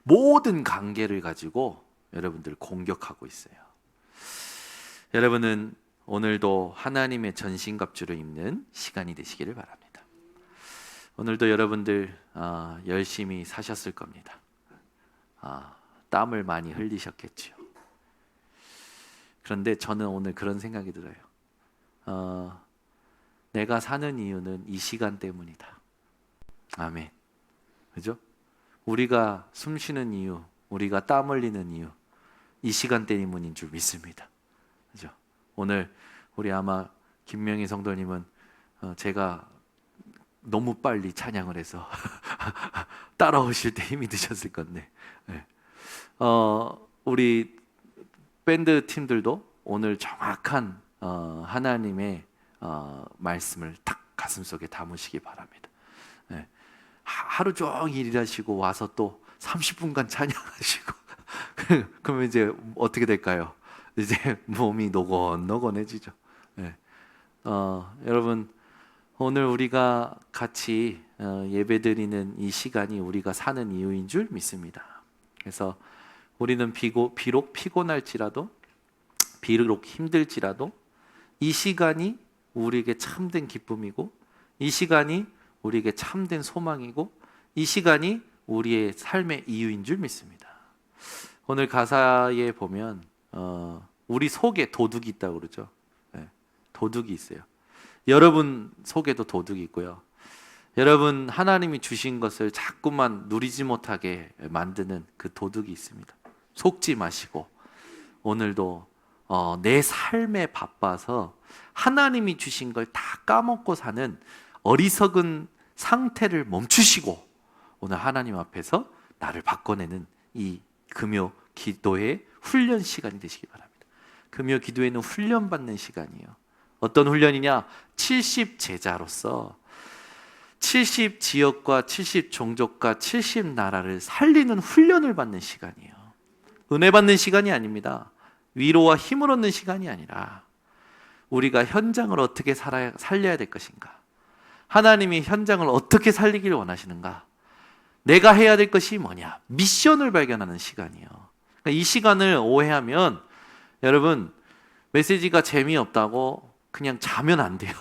모든 관계를 가지고 여러분들 공격하고 있어요. 여러분은 오늘도 하나님의 전신갑주를 입는 시간이 되시기를 바랍니다. 오늘도 여러분들 열심히 사셨을 겁니다. 땀을 많이 흘리셨겠죠. 그런데 저는 오늘 그런 생각이 들어요. 내가 사는 이유는 이 시간 때문이다. 아멘. 그죠? 우리가 숨 쉬는 이유, 우리가 땀 흘리는 이유, 이 시간 때문인 줄 믿습니다. 그죠? 오늘 우리 아마 김명희 성도님은 제가 너무 빨리 찬양을 해서 따라오실 때 힘이 드셨을 건데, 네. 우리 밴드 팀들도 오늘 정확한 하나님의 말씀을 딱 가슴속에 담으시기 바랍니다. 네. 하루 종일 일하시고 와서 또 30분간 찬양하시고 그러면 이제 어떻게 될까요? 이제 몸이 노곤노곤해지죠. 네. 여러분 오늘 우리가 같이 예배드리는 이 시간이 우리가 사는 이유인 줄 믿습니다. 그래서 우리는 비록 피곤할지라도, 비록 힘들지라도 이 시간이 우리에게 참된 기쁨이고, 이 시간이 우리에게 참된 소망이고, 이 시간이 우리의 삶의 이유인 줄 믿습니다. 오늘 가사에 보면 우리 속에 도둑이 있다고 그러죠. 네, 도둑이 있어요. 여러분 속에도 도둑이 있고요. 여러분 하나님이 주신 것을 자꾸만 누리지 못하게 만드는 그 도둑이 있습니다. 속지 마시고 오늘도 내 삶에 바빠서 하나님이 주신 걸 다 까먹고 사는 어리석은 상태를 멈추시고 오늘 하나님 앞에서 나를 바꿔내는 이 금요 기도의 훈련 시간이 되시기 바랍니다. 금요 기도에는 훈련받는 시간이에요. 어떤 훈련이냐? 70 제자로서 70 지역과 70 종족과 70 나라를 살리는 훈련을 받는 시간이에요. 은혜 받는 시간이 아닙니다. 위로와 힘을 얻는 시간이 아니라 우리가 현장을 어떻게 살려야 될 것인가? 하나님이 현장을 어떻게 살리기를 원하시는가? 내가 해야 될 것이 뭐냐? 미션을 발견하는 시간이에요. 그러니까 이 시간을 오해하면 여러분 메시지가 재미없다고 그냥 자면 안 돼요.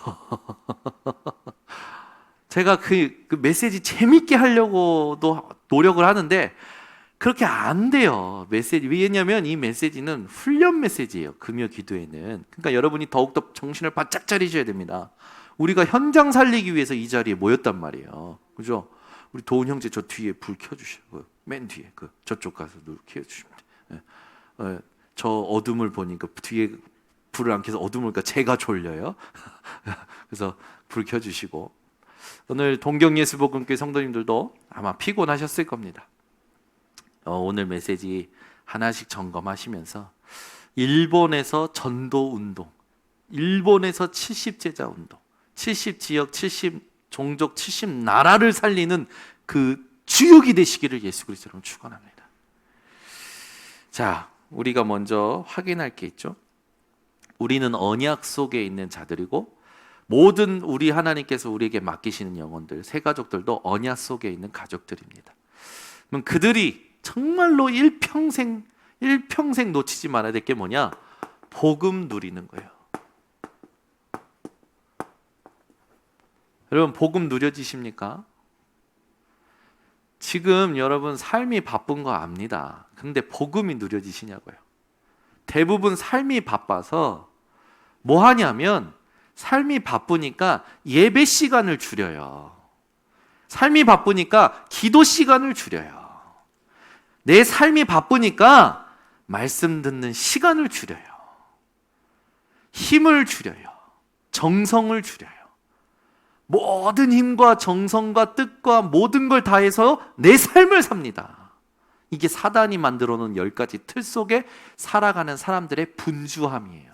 제가 그 메시지 재밌게 하려고도 노력을 하는데 그렇게 안 돼요. 메시지. 왜냐하면 이 메시지는 훈련 메시지예요. 금요 기도에는. 그러니까 여러분이 더욱더 정신을 바짝 차리셔야 됩니다. 우리가 현장 살리기 위해서 이 자리에 모였단 말이에요. 그죠? 우리 도훈 형제 저 뒤에 불 켜주시고 맨 뒤에 저쪽 가서 불 켜주시면 돼요. 저 어둠을 보니까 뒤에 불을 안 켜서 어둠을 보니까 제가 졸려요. 그래서 불 켜주시고 오늘 동경예수복음교회 성도님들도 아마 피곤하셨을 겁니다. 오늘 메시지 하나씩 점검하시면서 일본에서 전도 운동, 일본에서 70제자 운동, 70지역, 70종족, 70나라를 살리는 그 주역이 되시기를 예수 그리스도로 축원합니다. 자, 우리가 먼저 확인할 게 있죠. 우리는 언약 속에 있는 자들이고 모든 우리 하나님께서 우리에게 맡기시는 영혼들, 새 가족들도 언약 속에 있는 가족들입니다. 그럼 그들이 정말로 일평생 놓치지 말아야 될 게 뭐냐? 복음 누리는 거예요. 여러분 복음 누려지십니까? 지금 여러분 삶이 바쁜 거 압니다. 근데 복음이 누려지시냐고요? 대부분 삶이 바빠서 뭐 하냐면 삶이 바쁘니까 예배 시간을 줄여요. 삶이 바쁘니까 기도 시간을 줄여요. 내 삶이 바쁘니까 말씀 듣는 시간을 줄여요. 힘을 줄여요. 정성을 줄여요. 모든 힘과 정성과 뜻과 모든 걸 다해서 내 삶을 삽니다. 이게 사단이 만들어 놓은 10가지 틀 속에 살아가는 사람들의 분주함이에요.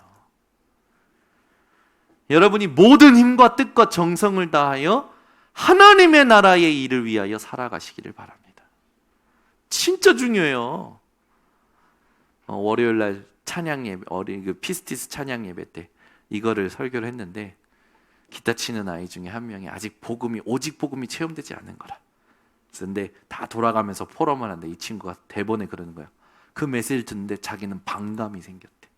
여러분이 모든 힘과 뜻과 정성을 다하여 하나님의 나라의 일을 위하여 살아가시기를 바랍니다. 진짜 중요해요. 월요일날 찬양 예배, 피스티스 찬양 예배 때 이거를 설교를 했는데 기타 치는 아이 중에 한 명이 오직 복음이 체험되지 않는 거라. 근데 다 돌아가면서 포럼을 하는데 이 친구가 대본에 그러는 거야. 그 메시지를 듣는데 자기는 반감이 생겼대.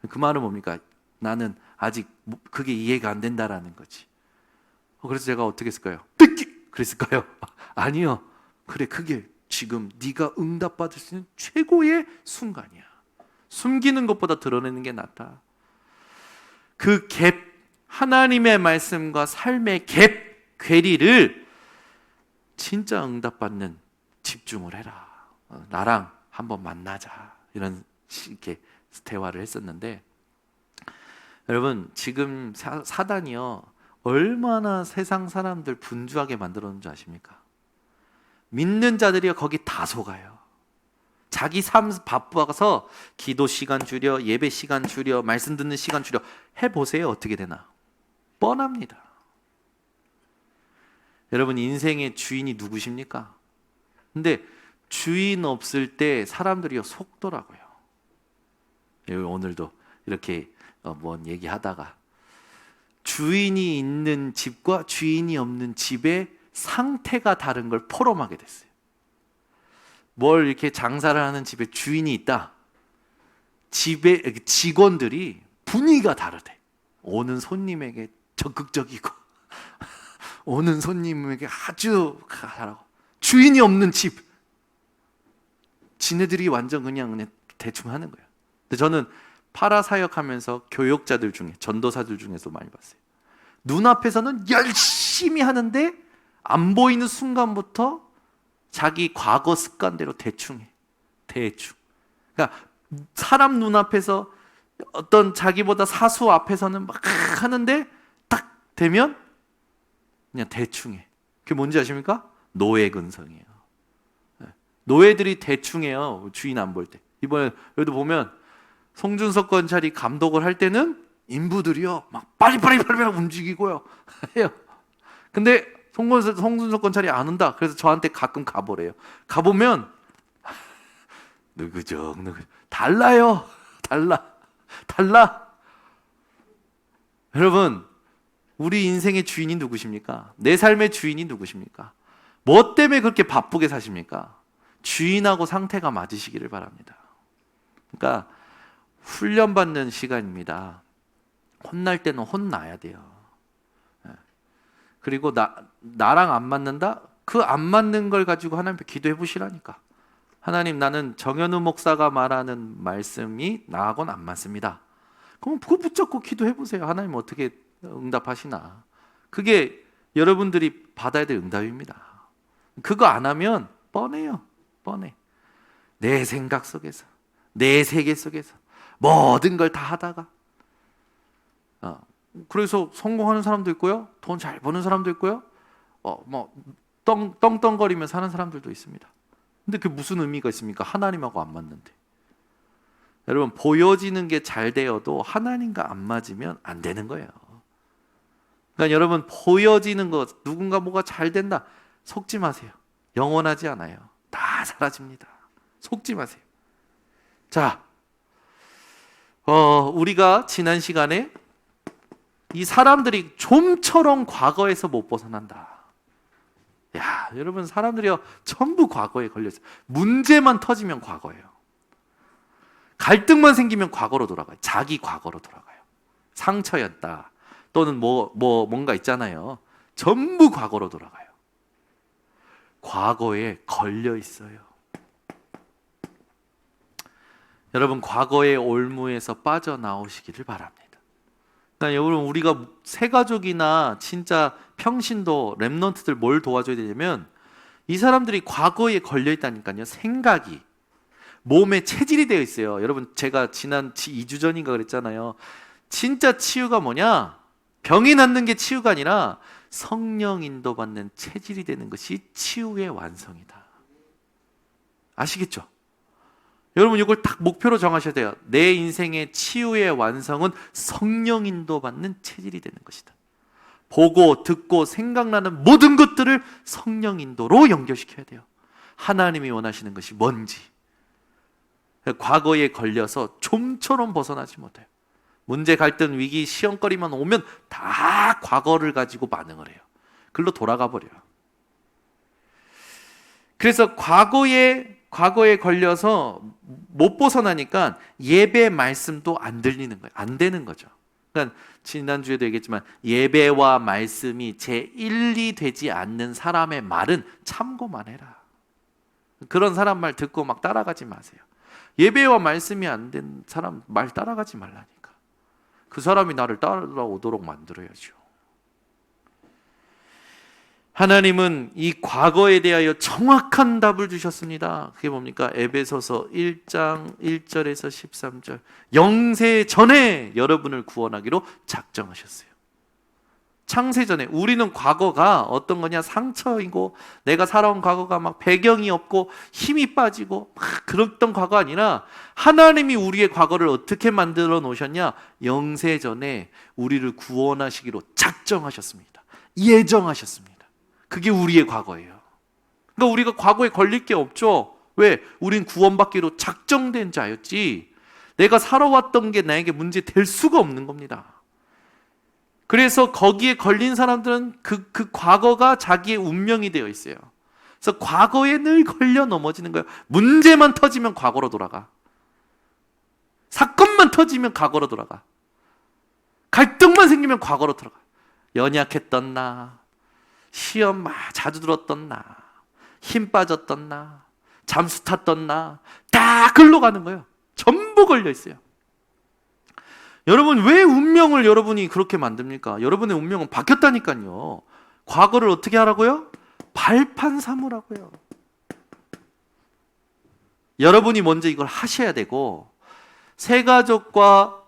그 말은 뭡니까? 나는 아직 그게 이해가 안 된다라는 거지. 그래서 제가 어떻게 했을까요? 뜯기! 그랬을까요? 아니요. 그래, 그게 지금 네가 응답받을 수 있는 최고의 순간이야. 숨기는 것보다 드러내는 게 낫다. 그 갭, 하나님의 말씀과 삶의 갭, 괴리를 진짜 응답받는 집중을 해라. 나랑 한번 만나자. 이런 이렇게 대화를 했었는데, 여러분 지금 사단이요 얼마나 세상 사람들 분주하게 만들었는지 아십니까? 믿는 자들이요 거기 다 속아요. 자기 삶 바빠서 기도 시간 줄여, 예배 시간 줄여, 말씀 듣는 시간 줄여 해보세요. 어떻게 되나? 뻔합니다. 여러분 인생의 주인이 누구십니까? 근데 주인 없을 때 사람들이 속더라고요. 오늘도 이렇게 뭔 얘기하다가 주인이 있는 집과 주인이 없는 집의 상태가 다른 걸 포럼하게 됐어요. 뭘 이렇게 장사를 하는 집에 주인이 있다. 집에 직원들이 분위기가 다르대. 오는 손님에게 적극적이고 오는 손님에게 아주 잘하고, 주인이 없는 집 지네들이 완전 그냥 대충 하는 거예요. 근데 저는 파라사역하면서 교역자들 중에, 전도사들 중에서 많이 봤어요. 눈앞에서는 열심히 하는데 안 보이는 순간부터 자기 과거 습관대로 대충 해. 대충. 그러니까 사람 눈앞에서 어떤 자기보다 사수 앞에서는 막 하는데 딱 되면 그냥 대충 해. 그게 뭔지 아십니까? 노예 근성이에요. 노예들이 대충 해요. 주인 안 볼 때. 이번에 여기도 보면 송준석 권찰이 감독을 할 때는 인부들이요 막 빨리빨리 움직이고요 해요. 근데 송준석 권찰이 안 온다. 그래서 저한테 가끔 가보래요. 가보면 누구죠? 달라요. 달라. 여러분 우리 인생의 주인이 누구십니까? 내 삶의 주인이 누구십니까? 뭐 때문에 그렇게 바쁘게 사십니까? 주인하고 상태가 맞으시기를 바랍니다. 그러니까 훈련받는 시간입니다. 혼날 때는 혼나야 돼요. 그리고 나랑 안 맞는다? 그 안 맞는 걸 가지고 하나님께 기도해 보시라니까. 하나님, 나는 정현우 목사가 말하는 말씀이 나하고는 안 맞습니다. 그럼 그거 붙잡고 기도해 보세요. 하나님 어떻게 응답하시나. 그게 여러분들이 받아야 될 응답입니다. 그거 안 하면 뻔해요. 뻔해. 내 생각 속에서, 내 세계 속에서 모든 걸 다 하다가 그래서 성공하는 사람도 있고요, 돈 잘 버는 사람도 있고요, 떵떵거리며 사는 사람들도 있습니다. 근데 그게 무슨 의미가 있습니까? 하나님하고 안 맞는데. 여러분 보여지는 게 잘 되어도 하나님과 안 맞으면 안 되는 거예요. 그러니까 여러분 보여지는 것, 누군가 뭐가 잘 된다, 속지 마세요. 영원하지 않아요. 다 사라집니다. 속지 마세요. 자, 우리가 지난 시간에 이 사람들이 좀처럼 과거에서 못 벗어난다. 야, 여러분 사람들이요 전부 과거에 걸려있어요. 문제만 터지면 과거예요. 갈등만 생기면 과거로 돌아가요. 자기 과거로 돌아가요. 상처였다. 또는 뭔가 있잖아요. 전부 과거로 돌아가요. 과거에 걸려 있어요. 여러분 과거의 올무에서 빠져나오시기를 바랍니다. 그러니까 여러분 우리가 새 가족이나 진짜 평신도 렘넌트들 뭘 도와줘야 되냐면, 이 사람들이 과거에 걸려 있다니까요. 생각이 몸에 체질이 되어 있어요. 여러분 제가 지난 2주 전인가 그랬잖아요. 진짜 치유가 뭐냐? 병이 낫는 게 치유가 아니라 성령 인도받는 체질이 되는 것이 치유의 완성이다. 아시겠죠? 여러분 이걸 딱 목표로 정하셔야 돼요. 내 인생의 치유의 완성은 성령 인도받는 체질이 되는 것이다. 보고 듣고 생각나는 모든 것들을 성령 인도로 연결시켜야 돼요. 하나님이 원하시는 것이 뭔지. 과거에 걸려서 좀처럼 벗어나지 못해요. 문제, 갈등, 위기, 시험거리만 오면 다 과거를 가지고 반응을 해요. 글로 돌아가 버려요. 그래서 과거에 걸려서 못 벗어나니까 예배 말씀도 안 들리는 거예요. 안 되는 거죠. 그러니까 지난주에도 얘기했지만 예배와 말씀이 제1이 되지 않는 사람의 말은 참고만 해라. 그런 사람 말 듣고 막 따라가지 마세요. 예배와 말씀이 안 된 사람 말 따라가지 말라니까. 그 사람이 나를 따라오도록 만들어야죠. 하나님은 이 과거에 대하여 정확한 답을 주셨습니다. 그게 뭡니까? 에베소서 1장 1절에서 13절. 영세 전에 여러분을 구원하기로 작정하셨어요. 창세 전에. 우리는 과거가 어떤 거냐? 상처이고 내가 살아온 과거가 막 배경이 없고 힘이 빠지고 막 그랬던 과거 아니라 하나님이 우리의 과거를 어떻게 만들어 놓으셨냐? 영세 전에 우리를 구원하시기로 작정하셨습니다. 예정하셨습니다. 그게 우리의 과거예요. 그러니까 우리가 과거에 걸릴 게 없죠. 왜? 우린 구원받기로 작정된 자였지. 내가 살아왔던 게 나에게 문제 될 수가 없는 겁니다. 그래서 거기에 걸린 사람들은 그 과거가 자기의 운명이 되어 있어요. 그래서 과거에 늘 걸려 넘어지는 거예요. 문제만 터지면 과거로 돌아가. 사건만 터지면 과거로 돌아가. 갈등만 생기면 과거로 돌아가. 연약했던 나, 시험 자주 들었던 나, 힘 빠졌던 나, 잠수 탔던 나, 다 글로 가는 거예요. 전부 걸려 있어요. 여러분, 왜 운명을 여러분이 그렇게 만듭니까? 여러분의 운명은 바뀌었다니까요. 과거를 어떻게 하라고요? 발판 삼으라고요. 여러분이 먼저 이걸 하셔야 되고, 새 가족과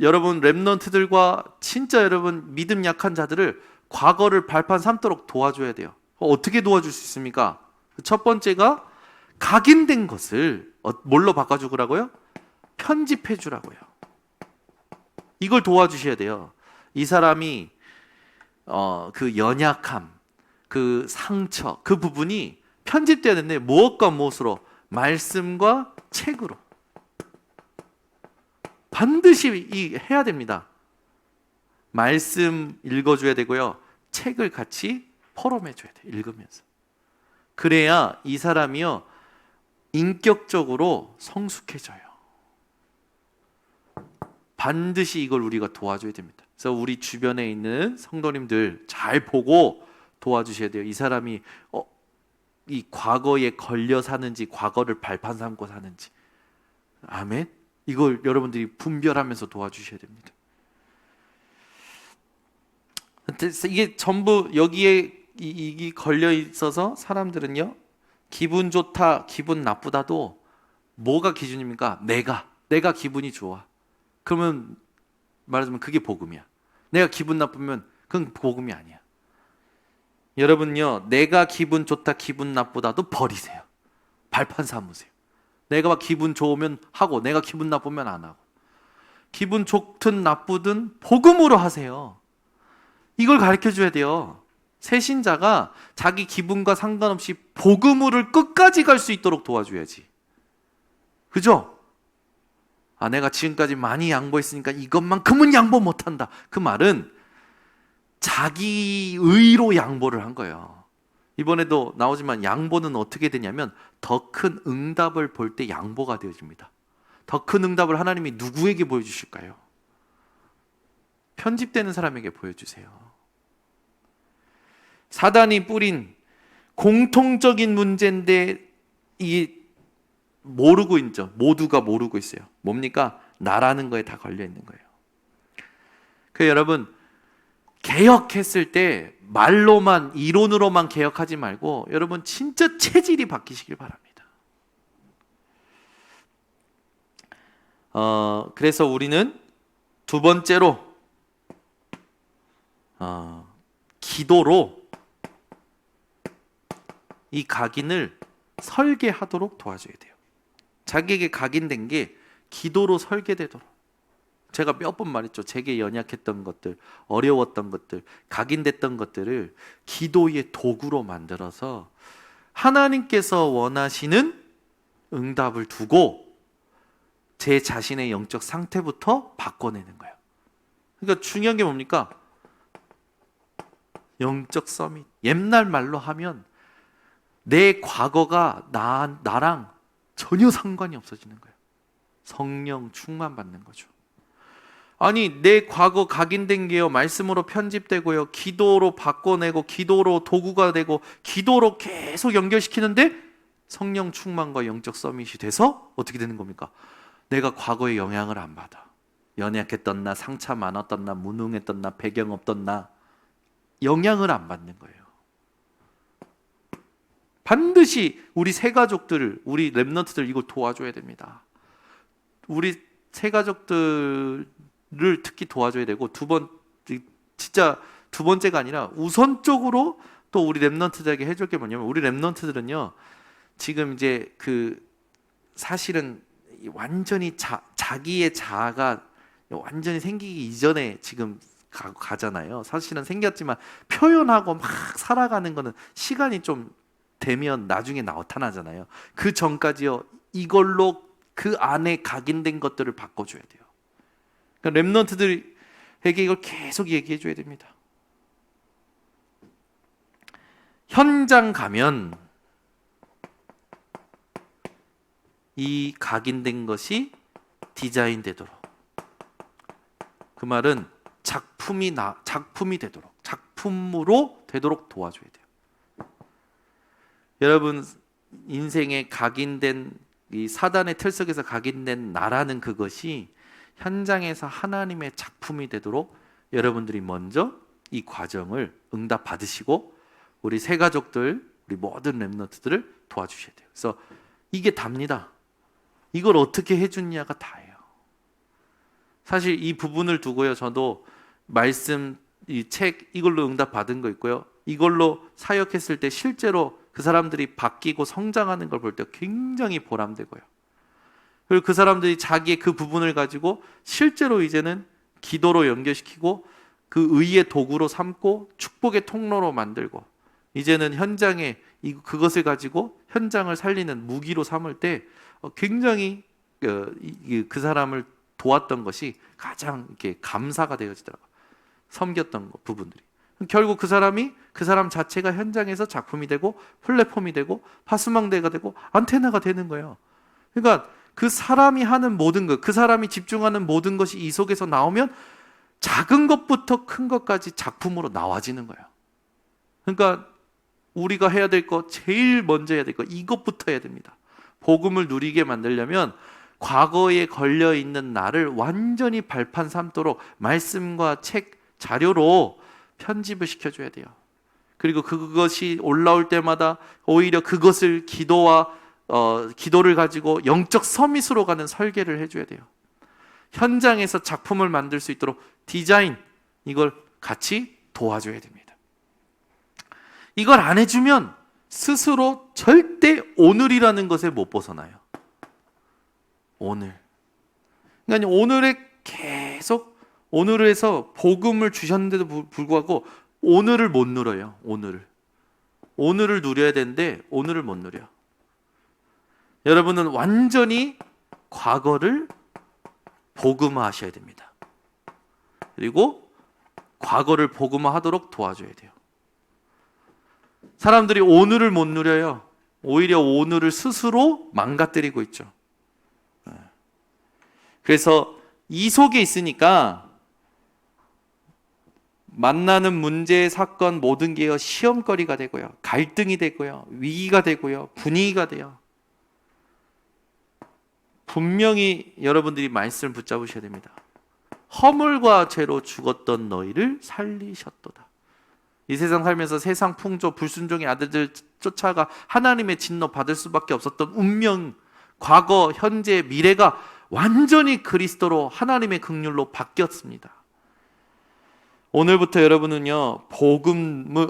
여러분 랩넌트들과 진짜 여러분 믿음 약한 자들을 과거를 발판 삼도록 도와줘야 돼요. 어떻게 도와줄 수 있습니까? 첫 번째가 각인된 것을 뭘로 바꿔주라고요? 편집해 주라고요. 이걸 도와주셔야 돼요. 이 사람이 그 연약함, 그 상처, 그 부분이 편집돼야 되는데 무엇과 무엇으로? 말씀과 책으로. 반드시 해야 됩니다. 말씀 읽어줘야 되고요. 책을 같이 포럼해줘야 돼요. 읽으면서. 그래야 이 사람이요 인격적으로 성숙해져요. 반드시 이걸 우리가 도와줘야 됩니다. 그래서 우리 주변에 있는 성도님들 잘 보고 도와주셔야 돼요. 이 사람이 이 과거에 걸려 사는지 과거를 발판 삼고 사는지. 아멘. 이걸 여러분들이 분별하면서 도와주셔야 됩니다. 이게 전부 여기에 이 걸려 있어서 사람들은요 기분 좋다, 기분 나쁘다도 뭐가 기준입니까? 내가 기분이 좋아. 그러면 말하자면 그게 복음이야. 내가 기분 나쁘면 그건 복음이 아니야. 여러분요, 내가 기분 좋다, 기분 나쁘다도 버리세요. 발판 삼으세요. 내가 막 기분 좋으면 하고, 내가 기분 나쁘면 안 하고. 기분 좋든 나쁘든 복음으로 하세요. 이걸 가르쳐 줘야 돼요. 새신자가 자기 기분과 상관없이 복음으로 끝까지 갈 수 있도록 도와줘야지. 그죠? 내가 지금까지 많이 양보했으니까 이것만큼은 양보 못한다. 그 말은 자기 의로 양보를 한 거예요. 이번에도 나오지만 양보는 어떻게 되냐면 더 큰 응답을 볼 때 양보가 되어집니다. 더 큰 응답을 하나님이 누구에게 보여주실까요? 편집되는 사람에게 보여주세요. 사단이 뿌린 공통적인 문제인데 이게 모르고 있죠. 모두가 모르고 있어요. 뭡니까? 나라는 거에 다 걸려 있는 거예요. 그 여러분 개혁했을 때 말로만 이론으로만 개혁하지 말고 여러분 진짜 체질이 바뀌시길 바랍니다. 그래서 우리는 두 번째로 기도로 이 각인을 설계하도록 도와줘야 돼요. 자기에게 각인된 게 기도로 설계되도록. 제가 몇 번 말했죠. 제게 연약했던 것들, 어려웠던 것들, 각인됐던 것들을 기도의 도구로 만들어서 하나님께서 원하시는 응답을 두고 제 자신의 영적 상태부터 바꿔내는 거예요. 그러니까 중요한 게 뭡니까? 영적 서밋. 옛날 말로 하면 내 과거가 나랑 전혀 상관이 없어지는 거예요. 성령 충만 받는 거죠. 아니, 내 과거 각인된 게요, 말씀으로 편집되고요, 기도로 바꿔내고, 기도로 도구가 되고, 기도로 계속 연결시키는데 성령 충만과 영적 서밋이 돼서 어떻게 되는 겁니까? 내가 과거에 영향을 안 받아. 연약했던 나, 상처 많았던 나, 무능했던 나, 배경 없던 나, 영향을 안 받는 거예요. 반드시 우리 새 가족들, 우리 렘넌트들 이걸 도와줘야 됩니다. 우리 새 가족들을 특히 도와줘야 되고, 진짜 두 번째가 아니라 우선적으로 또 우리 렘넌트들에게 해줄 게 뭐냐면, 우리 렘넌트들은요, 지금 이제 사실은 완전히 자기의 자아가 완전히 생기기 이전에 지금 가잖아요. 사실은 생겼지만 표현하고 막 살아가는 거는 시간이 좀 되면 나중에 나타나잖아요. 그 전까지요, 이걸로 그 안에 각인된 것들을 바꿔줘야 돼요. 그러니까 렘넌트들에게 이걸 계속 얘기해 줘야 됩니다. 현장 가면 이 각인된 것이 디자인되도록, 그 말은 작품이 되도록, 작품으로 되도록 도와줘야 돼요. 여러분, 인생에 각인된 이 사단의 틀 속에서 각인된 나라는 그것이 현장에서 하나님의 작품이 되도록 여러분들이 먼저 이 과정을 응답 받으시고, 우리 새 가족들, 우리 모든 렘넌트들을 도와주셔야 돼요. 그래서 이게 답니다. 이걸 어떻게 해주냐가 다예요. 사실 이 부분을 두고요, 저도 말씀, 이 책 이걸로 응답 받은 거 있고요, 이걸로 사역했을 때 실제로 그 사람들이 바뀌고 성장하는 걸 볼 때 굉장히 보람되고요. 그리고 그 사람들이 자기의 그 부분을 가지고 실제로 이제는 기도로 연결시키고 그 의의 도구로 삼고 축복의 통로로 만들고, 이제는 현장에 그것을 가지고 현장을 살리는 무기로 삼을 때 굉장히 그 사람을 도왔던 것이 가장 이렇게 감사가 되어지더라고요. 섬겼던 부분들이. 결국 그 사람 자체가 현장에서 작품이 되고 플랫폼이 되고 파수망대가 되고 안테나가 되는 거예요. 그러니까 그 사람이 하는 모든 것, 그 사람이 집중하는 모든 것이 이 속에서 나오면 작은 것부터 큰 것까지 작품으로 나와지는 거예요. 그러니까 우리가 해야 될 것, 제일 먼저 해야 될 것, 이것부터 해야 됩니다. 복음을 누리게 만들려면 과거에 걸려있는 나를 완전히 발판 삼도록 말씀과 책, 자료로 편집을 시켜줘야 돼요. 그리고 그것이 올라올 때마다 오히려 그것을 기도를 가지고 영적 서밋으로 가는 설계를 해줘야 돼요. 현장에서 작품을 만들 수 있도록 디자인, 이걸 같이 도와줘야 됩니다. 이걸 안 해주면 스스로 절대 오늘이라는 것에 못 벗어나요. 오늘. 그러니까 오늘에 계속 오늘을 해서 복음을 주셨는데도 불구하고 오늘을 못 누려요. 오늘을 누려야 되는데 오늘을 못 누려. 여러분은 완전히 과거를 복음화하셔야 됩니다. 그리고 과거를 복음화하도록 도와줘야 돼요. 사람들이 오늘을 못 누려요. 오히려 오늘을 스스로 망가뜨리고 있죠. 그래서 이 속에 있으니까 만나는 문제, 사건 모든 게 시험거리가 되고요, 갈등이 되고요, 위기가 되고요, 분위기가 돼요. 분명히 여러분들이 말씀을 붙잡으셔야 됩니다. 허물과 죄로 죽었던 너희를 살리셨도다. 이 세상 살면서 세상 풍조, 불순종의 아들들 쫓아가 하나님의 진노 받을 수밖에 없었던 운명, 과거, 현재, 미래가 완전히 그리스도로 하나님의 긍휼로 바뀌었습니다. 오늘부터 여러분은요,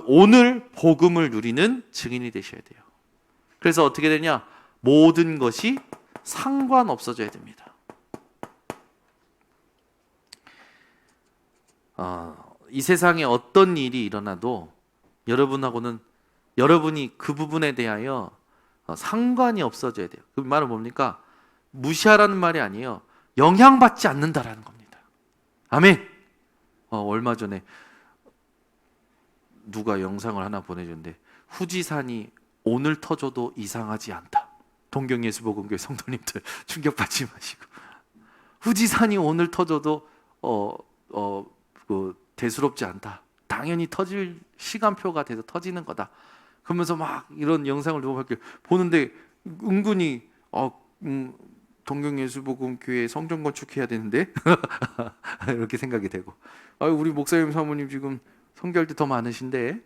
오늘 복음을 누리는 증인이 되셔야 돼요. 그래서 어떻게 되냐? 모든 것이 상관없어져야 됩니다. 이 세상에 어떤 일이 일어나도 여러분이 그 부분에 대하여 상관이 없어져야 돼요. 그 말은 뭡니까? 무시하라는 말이 아니에요. 영향받지 않는다라는 겁니다. 아멘. 얼마 전에 누가 영상을 하나 보내줬는데 후지산이 오늘 터져도 이상하지 않다. 동경예수복음교회 성도님들 충격받지 마시고, 후지산이 오늘 터져도 대수롭지 않다. 당연히 터질 시간표가 돼서 터지는 거다. 그러면서 막 이런 영상을 보는데 은근히 동경예수복음교회 성전 건축해야 되는데 이렇게 생각이 되고, 우리 목사님 사모님 지금 성교할 때 더 많으신데,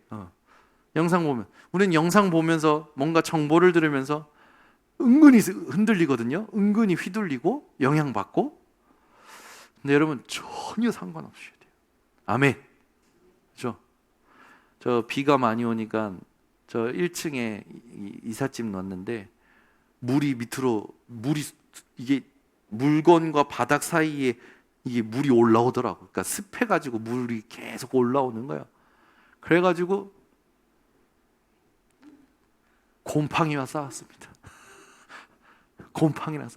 영상 보면, 우리는 영상 보면서 뭔가 정보를 들으면서 은근히 흔들리거든요. 은근히 휘둘리고 영향받고. 근데 여러분 전혀 상관없으셔야 돼요. 아멘. 그렇죠? 저 비가 많이 오니까 저 1층에 이삿짐 넣었는데 이게 물건과 바닥 사이에 이게 물이 올라오더라고. 그러니까 습해가지고 물이 계속 올라오는 거야. 그래가지고 곰팡이와 싸웠습니다. 곰팡이랑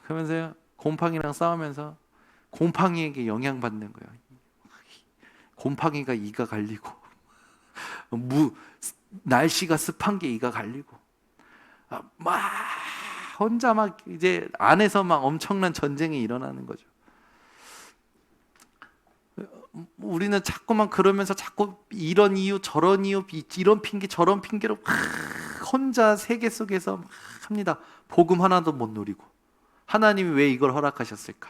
그러면서요, 곰팡이랑 싸우면서 곰팡이에게 영향받는 거예요. 곰팡이가 이가 갈리고, 날씨가 습한 게 이가 갈리고, 막 혼자 막 이제 안에서 막 엄청난 전쟁이 일어나는 거죠. 우리는 자꾸만 그러면서 자꾸 이런 이유 저런 이유, 이런 핑계 저런 핑계로 혼자 세계 속에서 막 합니다. 복음 하나도 못 누리고, 하나님이 왜 이걸 허락하셨을까?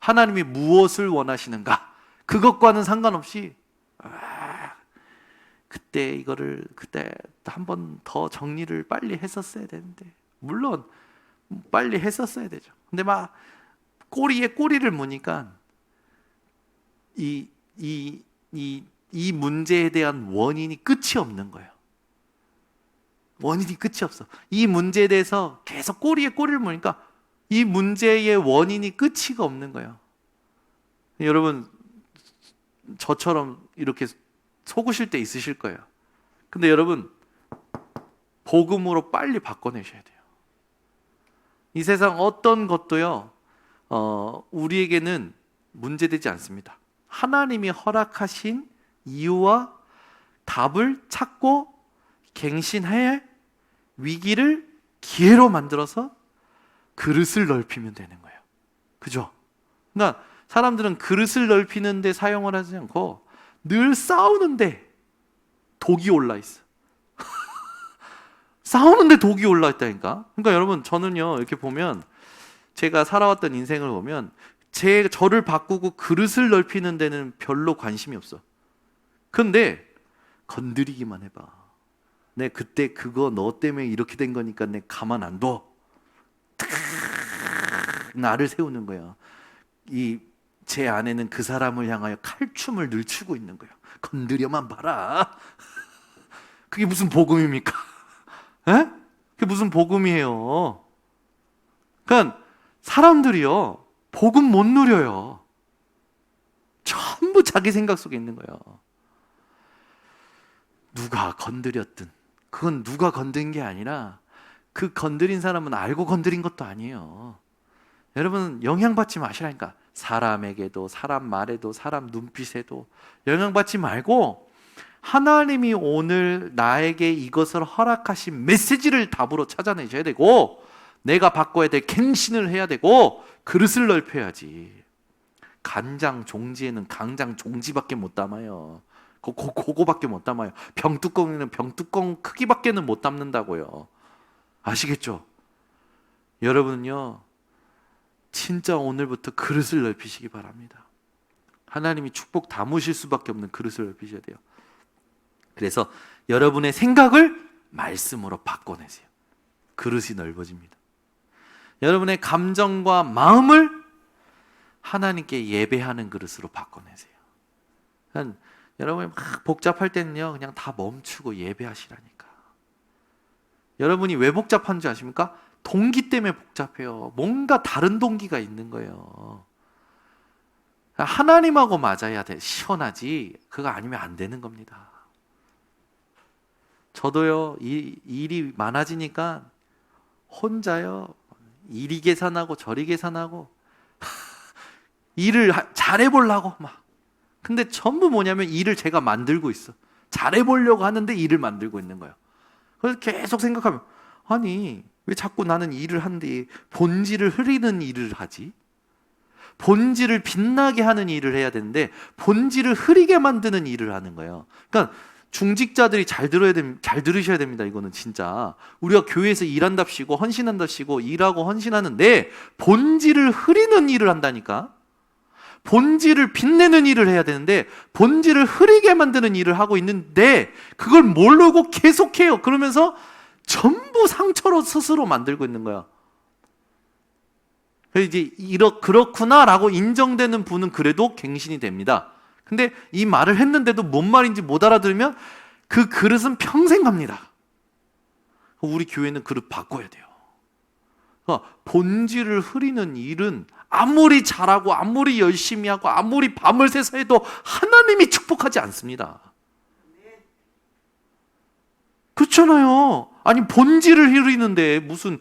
하나님이 무엇을 원하시는가? 그것과는 상관없이 그때 한 번 더 정리를 빨리 했었어야 되는데, 물론 빨리 했었어야 되죠. 근데 막 꼬리에 꼬리를 무니까 이 문제에 대한 원인이 끝이 없는 거예요. 원인이 끝이 없어. 이 문제에 대해서 계속 꼬리에 꼬리를 무니까 이 문제의 원인이 끝이 없는 거예요. 여러분, 저처럼 이렇게 속으실 때 있으실 거예요. 근데 여러분, 복음으로 빨리 바꿔내셔야 돼요. 이 세상 어떤 것도요, 우리에게는 문제되지 않습니다. 하나님이 허락하신 이유와 답을 찾고 갱신할 위기를 기회로 만들어서 그릇을 넓히면 되는 거예요. 그죠? 그러니까 사람들은 그릇을 넓히는 데 사용을 하지 않고 늘 싸우는데 독이 올라 있어. 싸우는데 독이 올라 있다니까. 그러니까 여러분, 저는요, 이렇게 보면, 제가 살아왔던 인생을 보면 저를 바꾸고 그릇을 넓히는 데는 별로 관심이 없어. 근데 건드리기만 해봐. 내 그때 그거 너 때문에 이렇게 된 거니까 내 가만 안 둬. 나를 세우는 거야. 제 안에는 그 사람을 향하여 칼춤을 늘 추고 있는 거예요. 건드려만 봐라. 그게 무슨 복음입니까? 에? 그게 무슨 복음이에요? 그러니까 사람들이요, 복음 못 누려요. 전부 자기 생각 속에 있는 거예요. 누가 건드렸든 그건 누가 건든 게 아니라 그 건드린 사람은 알고 건드린 것도 아니에요. 여러분, 영향받지 마시라니까. 사람에게도, 사람 말에도, 사람 눈빛에도 영향받지 말고 하나님이 오늘 나에게 이것을 허락하신 메시지를 답으로 찾아내셔야 되고, 내가 바꿔야 될 갱신을 해야 되고, 그릇을 넓혀야지. 간장 종지에는 강장 종지밖에 못 담아요. 그거밖에 못 담아요. 병뚜껑에는 병뚜껑 크기밖에는 못 담는다고요. 아시겠죠? 여러분은요, 진짜 오늘부터 그릇을 넓히시기 바랍니다. 하나님이 축복 담으실 수밖에 없는 그릇을 넓히셔야 돼요. 그래서 여러분의 생각을 말씀으로 바꿔내세요. 그릇이 넓어집니다. 여러분의 감정과 마음을 하나님께 예배하는 그릇으로 바꿔내세요. 여러분이 막 복잡할 때는요, 그냥 다 멈추고 예배하시라니까. 여러분이 왜 복잡한 줄 아십니까? 동기 때문에 복잡해요. 뭔가 다른 동기가 있는 거예요. 하나님하고 맞아야 시원하지, 그거 아니면 안 되는 겁니다. 저도요, 일이 많아지니까 혼자요, 이리 계산하고 저리 계산하고 일을 잘해보려고 막. 근데 전부 뭐냐면 일을 제가 만들고 있어. 잘해보려고 하는데 일을 만들고 있는 거예요. 그래서 계속 생각하면, 아니 왜 자꾸 나는 일을 하는데 본질을 흐리는 일을 하지? 본질을 빛나게 하는 일을 해야 되는데 본질을 흐리게 만드는 일을 하는 거예요. 그러니까 중직자들이 잘 들으셔야 됩니다. 이거는 진짜 우리가 교회에서 일한답시고 헌신한답시고 일하고 헌신하는데 본질을 흐리는 일을 한다니까. 본질을 빛내는 일을 해야 되는데 본질을 흐리게 만드는 일을 하고 있는데 그걸 모르고 계속해요. 그러면서 전부 상처로 스스로 만들고 있는 거야. 이제 그렇구나라고 인정되는 분은 그래도 갱신이 됩니다. 근데 이 말을 했는데도 뭔 말인지 못 알아들으면 그 그릇은 평생 갑니다. 우리 교회는 그릇 바꿔야 돼요. 본질을 흐리는 일은 아무리 잘하고 아무리 열심히 하고 아무리 밤을 새서 해도 하나님이 축복하지 않습니다. 그렇잖아요. 아니 본질을 흐리는데 무슨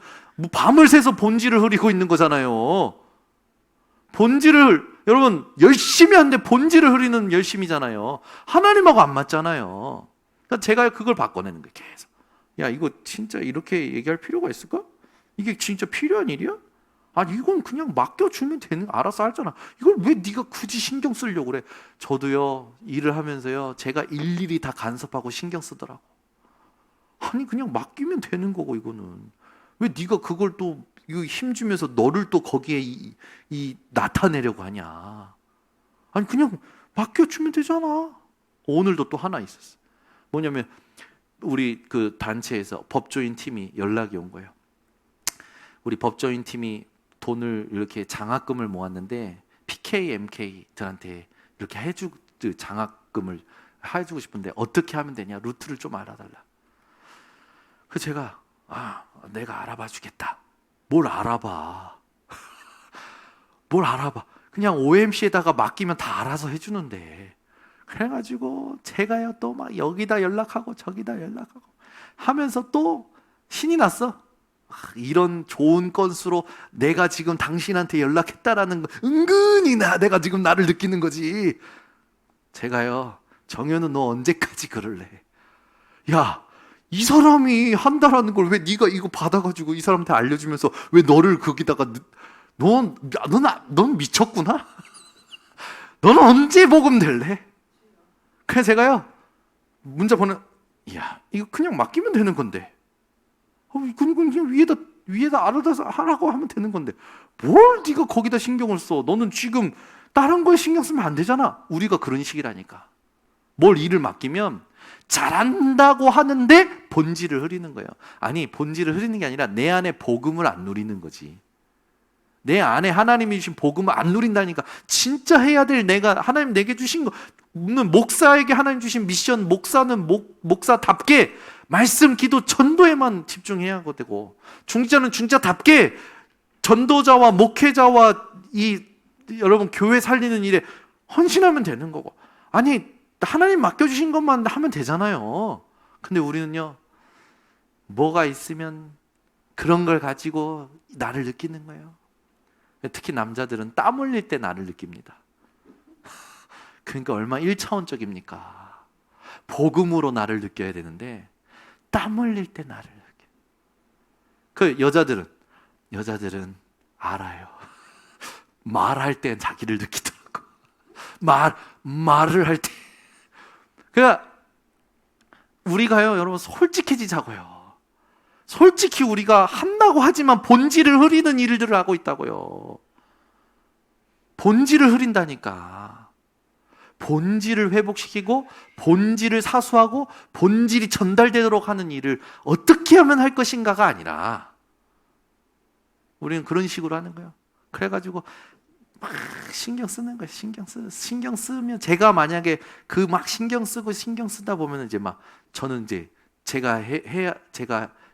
밤을 새서 본질을 흐리고 있는 거잖아요. 본질을 여러분 열심히 하는데 본질을 흐리는 열심이잖아요. 하나님하고 안 맞잖아요. 그러니까 제가 그걸 바꿔내는 거예요. 계속. 야 이거 진짜 이렇게 얘기할 필요가 있을까? 이게 진짜 필요한 일이야? 아니 이건 그냥 맡겨주면 되는 알아서 하잖아. 이걸 왜 네가 굳이 신경 쓰려고 그래? 저도요 일을 하면서요 제가 일일이 다 간섭하고 신경 쓰더라고. 아니 그냥 맡기면 되는 거고 이거는 왜 네가 그걸 또 힘주면서 너를 또 거기에 나타내려고 하냐? 아니 그냥 맡겨주면 되잖아. 오늘도 또 하나 있었어. 뭐냐면 우리 그 단체에서 법조인 팀이 연락이 온 거예요. 우리 법조인 팀이 돈을 이렇게 장학금을 모았는데 PK, MK들한테 이렇게 장학금을 해주고 싶은데 어떻게 하면 되냐? 루트를 좀 알아달라. 그래서 제가 내가 알아봐 주겠다. 뭘 알아봐? 뭘 알아봐? 그냥 OMC에다가 맡기면 다 알아서 해주는데. 그래가지고 제가요 또 막 여기다 연락하고 저기다 연락하고 하면서 또 신이 났어. 이런 좋은 건수로 내가 지금 당신한테 연락했다라는 거 은근히 내가 지금 나를 느끼는 거지. 제가요 정현우 너 언제까지 그럴래? 야 이 사람이 한다라는 걸 왜 네가 이거 받아가지고 이 사람한테 알려주면서 왜 너를 거기다가 넌 미쳤구나? 너는 언제 복음 될래? 그래서 제가요 문자 야 이거 그냥 맡기면 되는 건데 그냥 위에다 알아서 하라고 하면 되는 건데 뭘 네가 거기다 신경을 써? 너는 지금 다른 거에 신경 쓰면 안 되잖아. 우리가 그런 식이라니까. 뭘 일을 맡기면 잘한다고 하는데 본질을 흐리는 거예요. 아니 본질을 흐리는 게 아니라 내 안에 복음을 안 누리는 거지. 내 안에 하나님이 주신 복음을 안 누린다니까. 진짜 해야 될 내가 하나님 내게 주신 거 목사에게 하나님 주신 미션 목사는 목사답게 말씀, 기도, 전도에만 집중해야 되고 중직자는 중직자답게 전도자와 목회자와 여러분 교회 살리는 일에 헌신하면 되는 거고. 아니 하나님 맡겨주신 것만 하면 되잖아요. 근데 우리는요 뭐가 있으면 그런 걸 가지고 나를 느끼는 거예요. 특히 남자들은 땀 흘릴 때 나를 느낍니다. 그러니까 얼마나 1차원적입니까? 복음으로 나를 느껴야 되는데 땀 흘릴 때 나를 느껴. 그 여자들은 알아요. 말할 때 자기를 느끼더라고. 말을 할 때. 그러니까 우리가요, 여러분 솔직해지자고요. 솔직히 우리가 한다고 하지만 본질을 흐리는 일들을 하고 있다고요. 본질을 흐린다니까. 본질을 회복시키고 본질을 사수하고 본질이 전달되도록 하는 일을 어떻게 하면 할 것인가가 아니라 우리는 그런 식으로 하는 거예요. 그래가지고 막 신경 쓰는 거예요. 신경 쓰면 제가 만약에 그 막 신경 쓰다 보면 이제 막 저는 이제 제가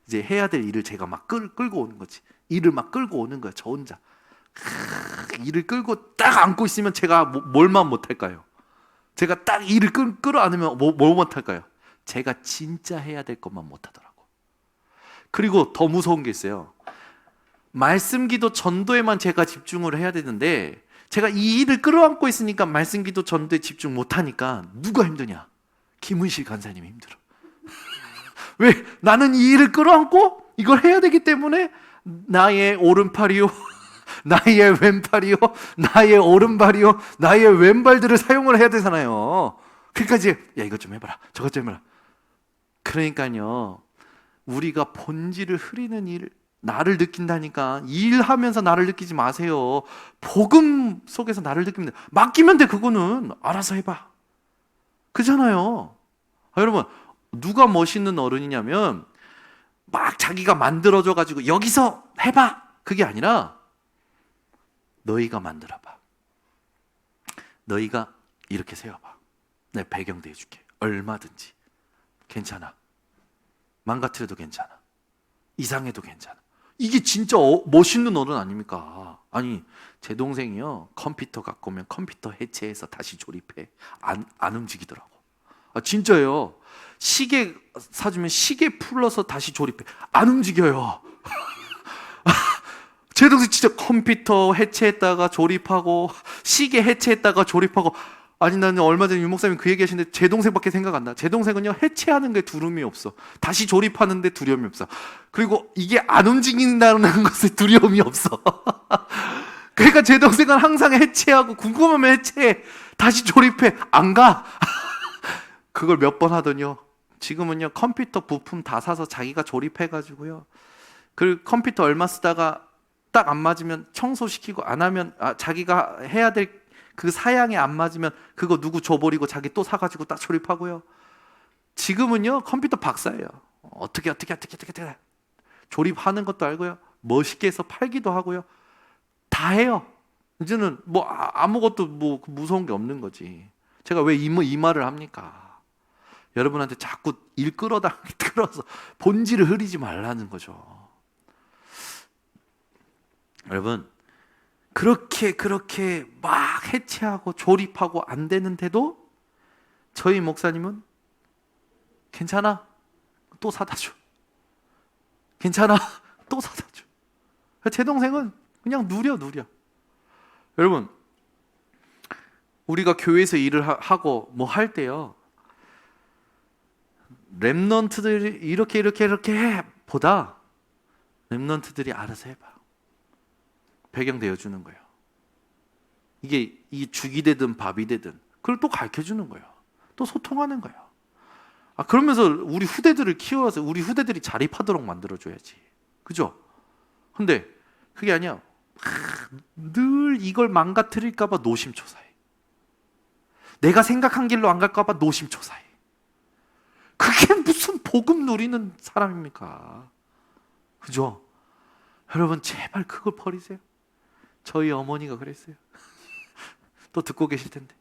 이제 해야 될 일을 제가 막 끌고 오는 거지. 일을 막 끌고 오는 거예요. 저 혼자 일을 끌고 딱 안고 있으면 제가 뭘만 못할까요? 제가 딱 일을 끌어안으면 뭘 못할까요? 제가 진짜 해야 될 것만 못하더라고. 그리고 더 무서운 게 있어요. 말씀 기도 전도에만 제가 집중을 해야 되는데 제가 이 일을 끌어안고 있으니까 말씀 기도 전도에 집중 못하니까 누가 힘드냐? 김은실 간사님이 힘들어. 왜? 나는 이 일을 끌어안고 이걸 해야 되기 때문에 나의 오른팔이요, 나의 왼팔이요, 나의 오른발이요, 나의 왼발들을 사용을 해야 되잖아요. 그러니까 이제 야 이것 좀 해봐라, 저것 좀 해봐라. 그러니까요, 우리가 본질을 흐리는 일, 나를 느낀다니까. 일하면서 나를 느끼지 마세요. 복음 속에서 나를 느끼면 돼. 맡기면 돼. 그거는 알아서 해봐. 그잖아요. 여러분, 누가 멋있는 어른이냐면 막 자기가 만들어줘 가지고 여기서 해봐, 그게 아니라 너희가 만들어봐. 너희가 이렇게 세워봐. 내 배경 대줄게. 얼마든지 괜찮아. 망가뜨려도 괜찮아. 이상해도 괜찮아. 이게 진짜 멋있는 어른 아닙니까? 아니, 제 동생이요, 컴퓨터 갖고 오면 컴퓨터 해체해서 다시 조립해. 안 움직이더라고. 진짜예요. 시계 사주면 시계 풀러서 다시 조립해. 안 움직여요. 제 동생 진짜 컴퓨터 해체했다가 조립하고, 시계 해체했다가 조립하고. 아니, 나는 얼마 전에 유 목사님 그 얘기 하시는데 제 동생밖에 생각 안 나. 제 동생은요, 해체하는 게 두려움이 없어. 다시 조립하는데 두려움이 없어. 그리고 이게 안 움직인다는 것에 두려움이 없어. 그러니까 제 동생은 항상 해체하고, 궁금하면 해체해. 다시 조립해. 안 가. 그걸 몇 번 하더니요, 지금은요, 컴퓨터 부품 다 사서 자기가 조립해가지고요, 그 컴퓨터 얼마 쓰다가 딱 안 맞으면 청소시키고, 안 하면 자기가 해야 될 그 사양에 안 맞으면 그거 누구 줘버리고 자기 또 사가지고 딱 조립하고요. 지금은요, 컴퓨터 박사예요. 어떻게 조립하는 것도 알고요, 멋있게 해서 팔기도 하고요. 다 해요. 이제는 뭐 아무것도 뭐 무서운 게 없는 거지. 제가 왜 이 말을 합니까? 여러분한테 자꾸 일 끌어서 본질을 흐리지 말라는 거죠. 여러분, 그렇게 막 해체하고 조립하고 안 되는데도 저희 목사님은 괜찮아, 또 사다 줘. 괜찮아, 또 사다 줘. 제 동생은 그냥 누려. 여러분, 우리가 교회에서 일을 하고 뭐 할 때요, 랩넌트들이 이렇게 해 보다 랩넌트들이 알아서 해봐. 배경 되어주는 거예요. 이게 죽이 되든 밥이 되든 그걸 또 가르쳐주는 거예요. 또 소통하는 거예요. 그러면서 우리 후대들을 키워서 우리 후대들이 자립하도록 만들어줘야지. 그죠? 근데 그게 아니야. 늘 이걸 망가뜨릴까 봐 노심초사해. 내가 생각한 길로 안 갈까 봐 노심초사해. 그게 무슨 복음 누리는 사람입니까? 그죠? 여러분, 제발 그걸 버리세요. 저희 어머니가 그랬어요. 또 듣고 계실 텐데,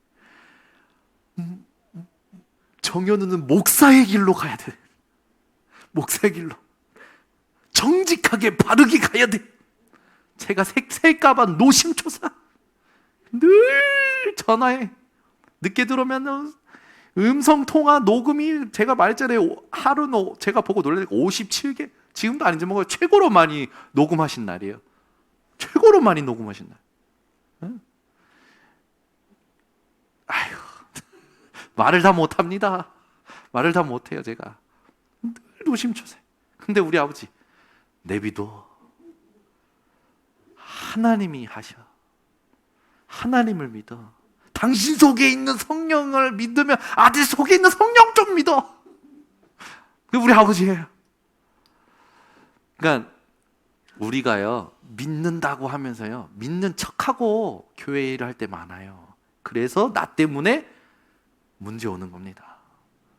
정현우는 목사의 길로 가야 돼. 목사의 길로 정직하게 바르게 가야 돼. 제가 셀까봐 노심초사. 늘 전화해. 늦게 들어오면 음성통화 녹음이, 제가 말했잖아요, 하루 제가 보고 놀라니까 57개, 지금도 아닌지 뭐가 최고로 많이 녹음하신 날이에요. 최고로 많이 녹음하신 날. 응? 아휴, 말을 다 못합니다. 말을 다 못해요, 제가. 늘 노심초사. 근데 우리 아버지, 내비둬. 하나님이 하셔. 하나님을 믿어. 당신 속에 있는 성령을 믿으면 아들 속에 있는 성령 좀 믿어. 그게 우리 아버지예요. 그러니까 우리가요, 믿는다고 하면서요, 믿는 척하고 교회 일을 할 때 많아요. 그래서 나 때문에 문제 오는 겁니다.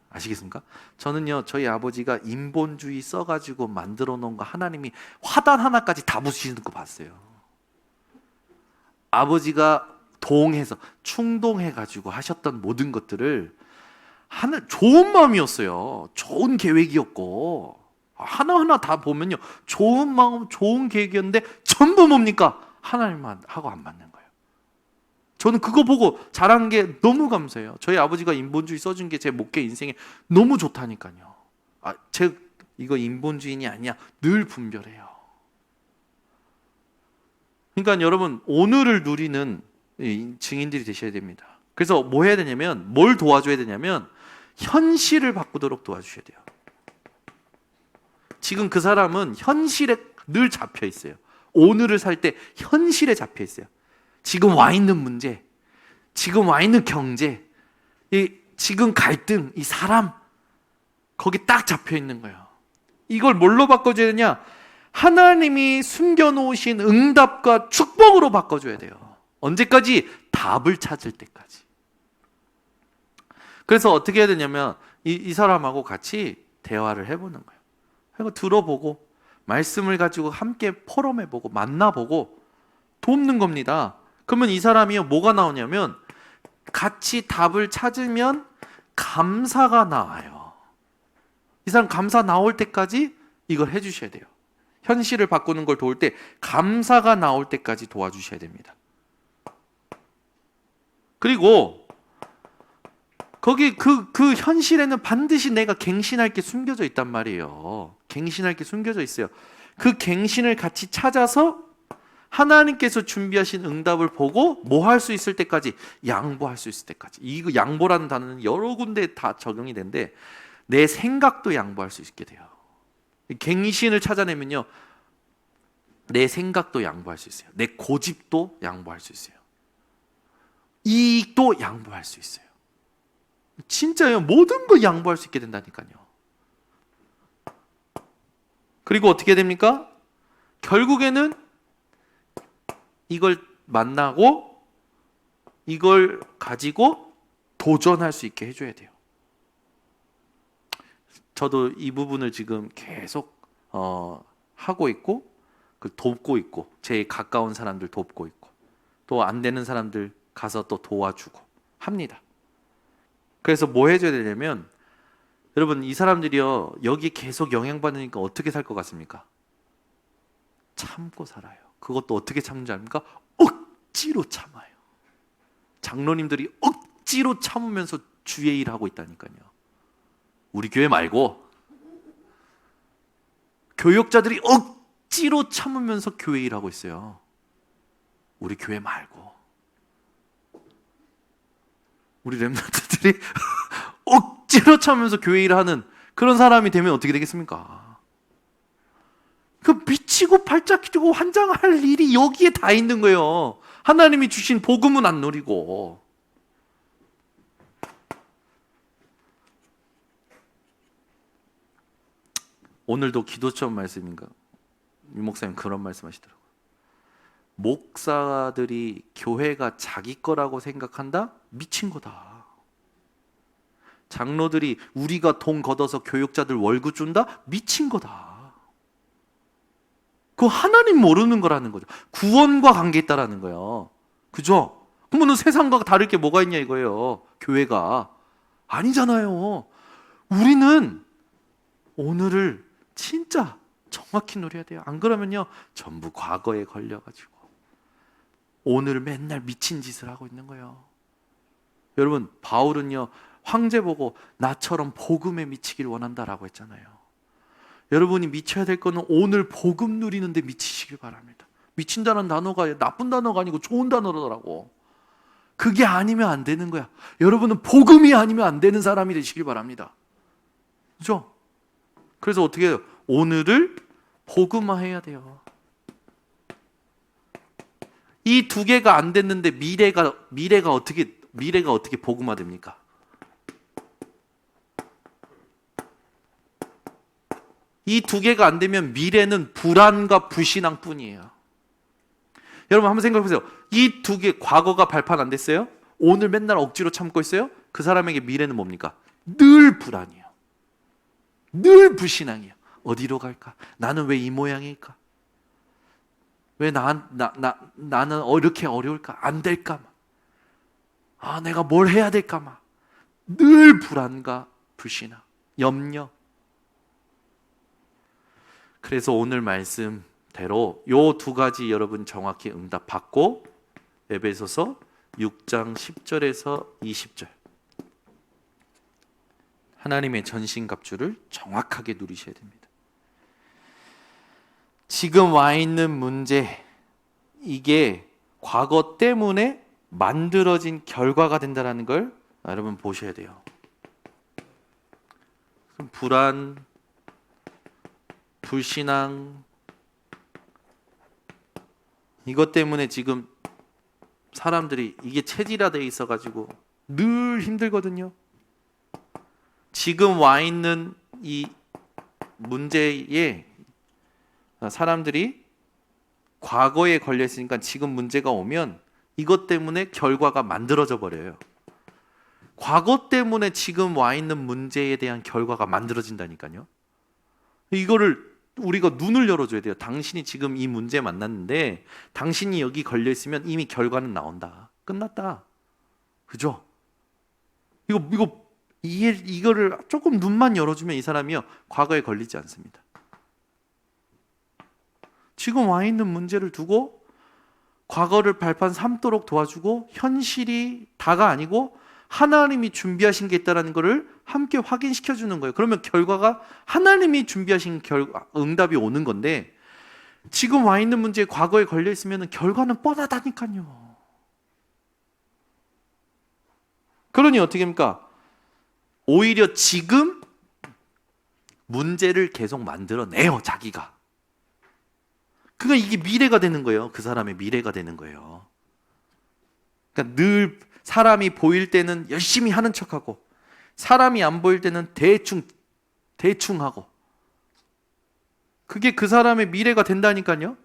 아시겠습니까? 저는요, 저희 아버지가 인본주의 써가지고 만들어 놓은 거 하나님이 화단 하나까지 다 부수시는 거 봤어요. 아버지가 동해서 충동해가지고 하셨던 모든 것들을 좋은 마음이었어요. 좋은 계획이었고, 하나하나 다 보면요, 좋은 마음, 좋은 계획이었는데 전부 뭡니까? 하나님만 하고 안 맞는 거예요. 저는 그거 보고 자란 게 너무 감사해요. 저희 아버지가 인본주의 써준 게 제 목회 인생에 너무 좋다니까요. 이거 인본주의냐 아니냐 늘 분별해요. 그러니까 여러분, 오늘을 누리는 증인들이 되셔야 됩니다. 그래서 뭐 해야 되냐면, 뭘 도와줘야 되냐면, 현실을 바꾸도록 도와주셔야 돼요. 지금 그 사람은 현실에 늘 잡혀 있어요. 오늘을 살 때 현실에 잡혀 있어요. 지금 와 있는 문제, 지금 와 있는 경제, 지금 갈등, 이 사람, 거기 딱 잡혀 있는 거예요. 이걸 뭘로 바꿔줘야 되냐? 하나님이 숨겨놓으신 응답과 축복으로 바꿔줘야 돼요. 언제까지? 답을 찾을 때까지. 그래서 어떻게 해야 되냐면 이 사람하고 같이 대화를 해보는 거예요. 그리고 들어보고 말씀을 가지고 함께 포럼해보고 만나보고 돕는 겁니다. 그러면 이 사람이 뭐가 나오냐면 같이 답을 찾으면 감사가 나와요. 이 사람 감사 나올 때까지 이걸 해주셔야 돼요. 현실을 바꾸는 걸 도울 때 감사가 나올 때까지 도와주셔야 됩니다. 그리고 거기 그 현실에는 반드시 내가 갱신할 게 숨겨져 있단 말이에요. 갱신할 게 숨겨져 있어요. 그 갱신을 같이 찾아서 하나님께서 준비하신 응답을 보고 뭐 할 수 있을 때까지, 양보할 수 있을 때까지. 이 양보라는 단어는 여러 군데에 다 적용이 되는데 내 생각도 양보할 수 있게 돼요. 갱신을 찾아내면요, 내 생각도 양보할 수 있어요. 내 고집도 양보할 수 있어요. 이익도 양보할 수 있어요. 진짜요. 모든 걸 양보할 수 있게 된다니까요. 그리고 어떻게 됩니까? 결국에는 이걸 만나고 이걸 가지고 도전할 수 있게 해줘야 돼요. 저도 이 부분을 지금 계속 하고 있고 돕고 있고, 제 가까운 사람들 돕고 있고, 또 안 되는 사람들 가서 또 도와주고 합니다. 그래서 뭐 해줘야 되냐면, 여러분 이 사람들이요 여기 계속 영향받으니까 어떻게 살 것 같습니까? 참고 살아요. 그것도 어떻게 참는지 압니까? 억지로 참아요. 장로님들이 억지로 참으면서 주의 일을 하고 있다니까요. 우리 교회 말고 교역자들이 억지로 참으면서 교회 일을 하고 있어요. 우리 교회 말고. 우리 렘넌트들이 억지로 참으면서 교회 일을 하는 그런 사람이 되면 어떻게 되겠습니까? 그 미치고 팔짝 뛰고 환장할 일이 여기에 다 있는 거예요. 하나님이 주신 복음은 안 누리고. 오늘도 기도처럼 말씀인가? 유 목사님 그런 말씀하시더라고요. 목사들이 교회가 자기 거라고 생각한다? 미친 거다. 장로들이 우리가 돈 걷어서 교육자들 월급 준다? 미친 거다. 그거 하나님 모르는 거라는 거죠. 구원과 관계 있다라는 거예요. 그죠? 그러면 세상과 다를 게 뭐가 있냐 이거예요. 교회가. 아니잖아요. 우리는 오늘을 진짜 정확히 누려야 돼요. 안 그러면요 전부 과거에 걸려가지고 오늘 맨날 미친 짓을 하고 있는 거예요. 여러분 바울은요 황제 보고 나처럼 복음에 미치길 원한다라고 했잖아요. 여러분이 미쳐야 될 거는 오늘 복음 누리는데 미치시길 바랍니다. 미친다는 단어가 나쁜 단어가 아니고 좋은 단어더라고. 그게 아니면 안 되는 거야. 여러분은 복음이 아니면 안 되는 사람이 되시길 바랍니다. 그렇죠? 그래서 어떻게 해요? 오늘을 복음화해야 돼요. 이 두 개가 안 됐는데 미래가 어떻게 복음화됩니까? 이 두 개가 안 되면 미래는 불안과 불신앙뿐이에요. 여러분 한번 생각해 보세요. 이 두 개, 과거가 발판 안 됐어요? 오늘 맨날 억지로 참고 있어요? 그 사람에게 미래는 뭡니까? 늘 불안이에요. 늘 불신앙이에요. 어디로 갈까? 나는 왜 이 모양일까? 왜 나는 이렇게 어려울까? 안 될까? 내가 뭘 해야 될까? 늘 불안과 불신앙, 염려. 그래서 오늘 말씀대로 요 두 가지 여러분 정확히 응답받고 에베소서 6장 10절에서 20절 하나님의 전신갑주를 정확하게 누리셔야 됩니다. 지금 와 있는 문제, 이게 과거 때문에 만들어진 결과가 된다는 걸 여러분 보셔야 돼요. 불안, 불신앙, 이것 때문에 지금 사람들이 이게 체질화되어 있어가지고 늘 힘들거든요. 지금 와 있는 이 문제에 사람들이 과거에 걸려 있으니까 지금 문제가 오면 이것 때문에 결과가 만들어져 버려요. 과거 때문에 지금 와 있는 문제에 대한 결과가 만들어진다니까요. 이거를 우리가 눈을 열어줘야 돼요. 당신이 지금 이 문제 만났는데 당신이 여기 걸려 있으면 이미 결과는 나온다. 끝났다. 그죠? 이거를 조금 눈만 열어주면 이 사람이요 과거에 걸리지 않습니다. 지금 와 있는 문제를 두고 과거를 발판 삼도록 도와주고 현실이 다가 아니고 하나님이 준비하신 게 있다는 것을 함께 확인시켜 주는 거예요. 그러면 결과가 하나님이 준비하신 응답이 오는 건데 지금 와 있는 문제에 과거에 걸려 있으면 결과는 뻔하다니까요. 그러니 어떻게 합니까? 오히려 지금 문제를 계속 만들어내요, 자기가. 그러니까 이게 미래가 되는 거예요. 그 사람의 미래가 되는 거예요. 그러니까 늘 사람이 보일 때는 열심히 하는 척하고 사람이 안 보일 때는 대충 하고 그게 그 사람의 미래가 된다니까요.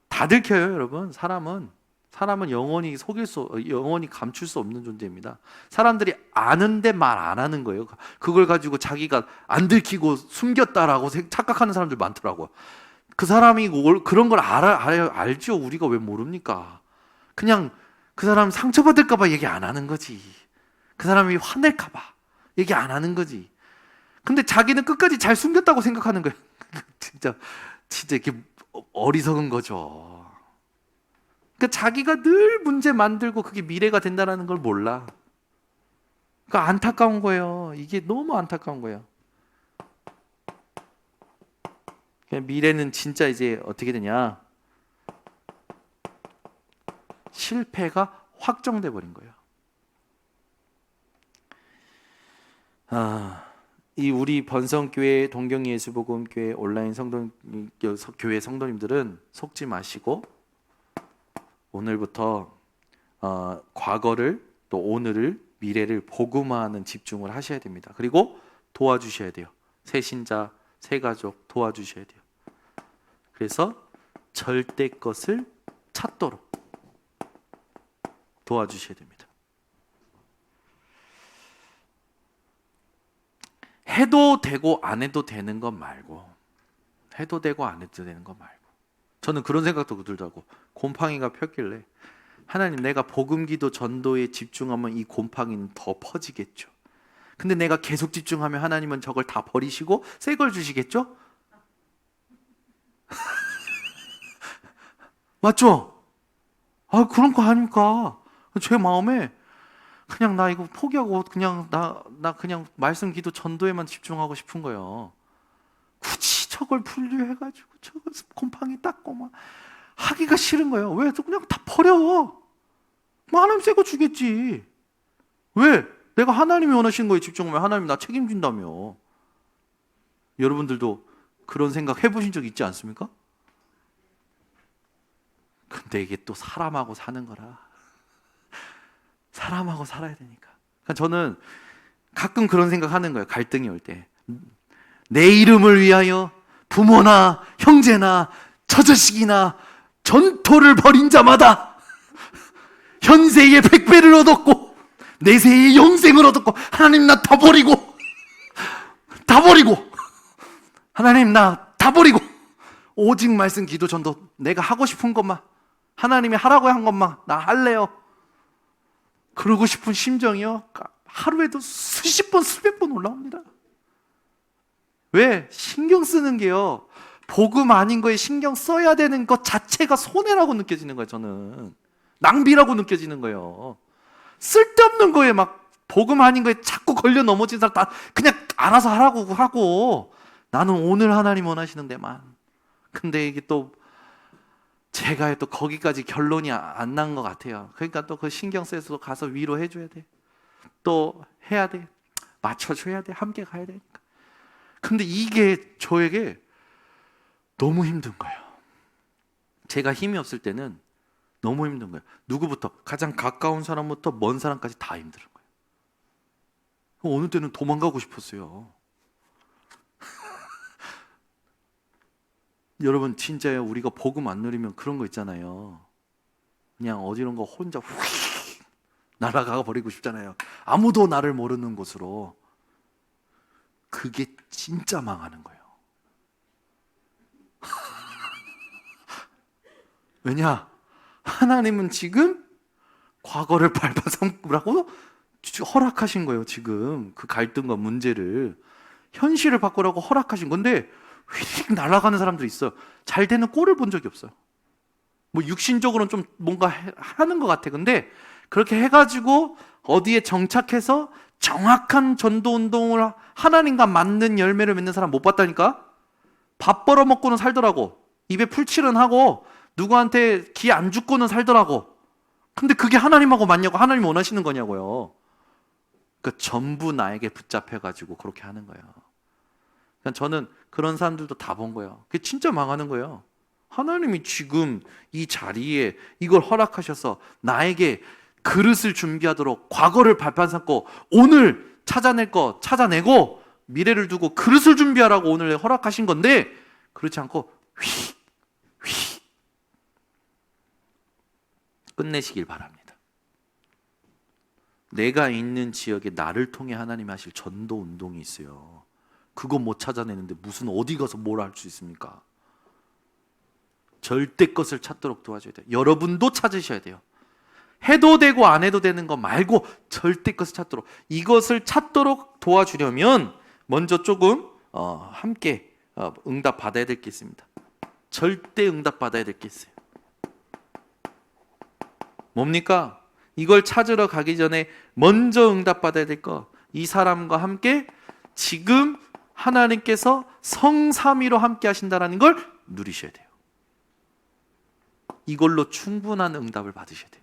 다 들켜요, 여러분. 사람은 영원히 감출 수 없는 존재입니다. 사람들이 아는데 말 안 하는 거예요. 그걸 가지고 자기가 안 들키고 숨겼다라고 착각하는 사람들 많더라고요. 그 사람이 그런 걸 알죠. 우리가 왜 모릅니까? 그냥 그 사람 상처받을까 봐 얘기 안 하는 거지. 그 사람이 화낼까 봐 얘기 안 하는 거지. 근데 자기는 끝까지 잘 숨겼다고 생각하는 거예요. 진짜 이렇게 어리석은 거죠. 그러니까 자기가 늘 문제 만들고 그게 미래가 된다는 걸 몰라. 그러니까 안타까운 거예요. 이게 너무 안타까운 거예요. 미래는 진짜 이제 어떻게 되냐? 실패가 확정돼 버린 거예요. 이 우리 번성교회, 동경예수복음교회 온라인 교회 성도님들은 속지 마시고 오늘부터 과거를 또 오늘을 미래를 복음화하는 집중을 하셔야 됩니다. 그리고 도와주셔야 돼요. 새 신자, 새 가족 도와주셔야 돼요. 그래서 절대 것을 찾도록 도와주셔야 됩니다. 해도 되고 안 해도 되는 것 말고 해도 되고 안 해도 되는 것 말고 저는 그런 생각도 들더라고. 곰팡이가 폈길래 하나님 내가 복음기도 전도에 집중하면 이 곰팡이는 더 퍼지겠죠. 근데 내가 계속 집중하면 하나님은 저걸 다 버리시고 새 걸 주시겠죠? 맞죠? 그런 거 아닙니까? 제 마음에 그냥 나 이거 포기하고 그냥 나 그냥 말씀 기도 전도에만 집중하고 싶은 거예요. 굳이 저걸 분류해가지고 저거 곰팡이 닦고 막 하기가 싫은 거예요. 왜? 그냥 다 버려. 뭐 하나님 새 거 주겠지. 왜? 내가 하나님이 원하시는 거에 집중하면 하나님 나 책임진다며. 여러분들도 그런 생각 해보신 적 있지 않습니까? 근데 이게 또 사람하고 사는 거라. 사람하고 살아야 되니까. 그러니까 저는 가끔 그런 생각 하는 거예요. 갈등이 올 때. 내 이름을 위하여 부모나 형제나 처자식이나 전토를 벌인 자마다 현세의 100배를 얻었고 내세의 영생을 얻었고 하나님 나 다 버리고 하나님 나 다 버리고 오직 말씀 기도 전도 내가 하고 싶은 것만 하나님이 하라고 한 것만 나 할래요. 그러고 싶은 심정이요 하루에도 수십 번 수백 번 올라옵니다. 왜? 신경 쓰는 게요 복음 아닌 거에 신경 써야 되는 것 자체가 손해라고 느껴지는 거예요. 저는 낭비라고 느껴지는 거예요. 쓸데없는 거에 막 복음 아닌 거에 자꾸 걸려 넘어진 사람 다 그냥 알아서 하라고 하고 나는 오늘 하나님 원하시는 데만. 근데 이게 또 제가 또 거기까지 결론이 안 난 것 같아요. 그러니까 또 그 신경 써서 가서 위로해 줘야 돼. 또 해야 돼. 맞춰줘야 돼. 함께 가야 되니까. 근데 이게 저에게 너무 힘든 거예요. 제가 힘이 없을 때는 너무 힘든 거예요. 누구부터? 가장 가까운 사람부터 먼 사람까지 다 힘든 거예요. 어느 때는 도망가고 싶었어요. 여러분 진짜요. 우리가 복음 안 누리면 그런 거 있잖아요. 그냥 어디론가 혼자 휙 날아가 버리고 싶잖아요. 아무도 나를 모르는 곳으로. 그게 진짜 망하는 거예요. 왜냐? 하나님은 지금 과거를 밟아삼으라고 허락하신 거예요. 지금 그 갈등과 문제를 현실을 바꾸라고 허락하신 건데 휙 날아가는 사람들이 있어요. 잘 되는 꼴을 본 적이 없어요. 뭐 육신적으로는 좀 뭔가 하는 것 같아. 근데 그렇게 해가지고 어디에 정착해서 정확한 전도 운동을 하나님과 맞는 열매를 맺는 사람 못 봤다니까? 밥 벌어먹고는 살더라고. 입에 풀칠은 하고 누구한테 기 안 죽고는 살더라고. 근데 그게 하나님하고 맞냐고? 하나님 원하시는 거냐고요. 그러니까 전부 나에게 붙잡혀가지고 그렇게 하는 거예요. 그러니까 저는 그런 사람들도 다 본 거예요. 그게 진짜 망하는 거예요. 하나님이 지금 이 자리에 이걸 허락하셔서 나에게 그릇을 준비하도록 과거를 발판 삼고 오늘 찾아낼 거 찾아내고 미래를 두고 그릇을 준비하라고 오늘 허락하신 건데 그렇지 않고 휙 끝내시길 바랍니다. 내가 있는 지역에 나를 통해 하나님이 하실 전도 운동이 있어요. 그거 못 찾아내는데 무슨 어디 가서 뭘 할 수 있습니까? 절대 것을 찾도록 도와줘야 돼요. 여러분도 찾으셔야 돼요. 해도 되고 안 해도 되는 거 말고 절대 것을 찾도록, 이것을 찾도록 도와주려면 먼저 조금 함께 응답 받아야 될 게 있습니다. 절대 응답 받아야 될 게 있어요. 뭡니까? 이걸 찾으러 가기 전에 먼저 응답 받아야 될 거, 이 사람과 함께 지금 하나님께서 성삼위로 함께 하신다는 걸 누리셔야 돼요. 이걸로 충분한 응답을 받으셔야 돼요.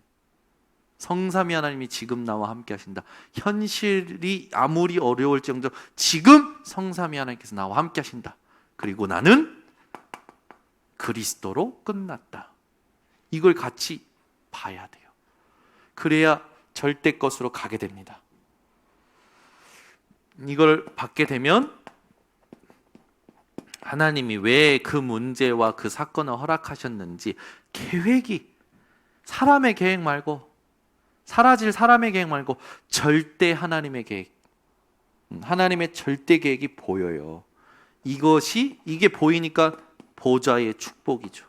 성삼위 하나님이 지금 나와 함께 하신다. 현실이 아무리 어려울지언정 지금 성삼위 하나님께서 나와 함께 하신다. 그리고 나는 그리스도로 끝났다. 이걸 같이 봐야 돼요. 그래야 절대 것으로 가게 됩니다. 이걸 받게 되면 하나님이 왜 그 문제와 그 사건을 허락하셨는지 계획이, 사람의 계획 말고, 사라질 사람의 계획 말고 절대 하나님의 계획, 하나님의 절대 계획이 보여요. 이게 보이니까 보좌의 축복이죠.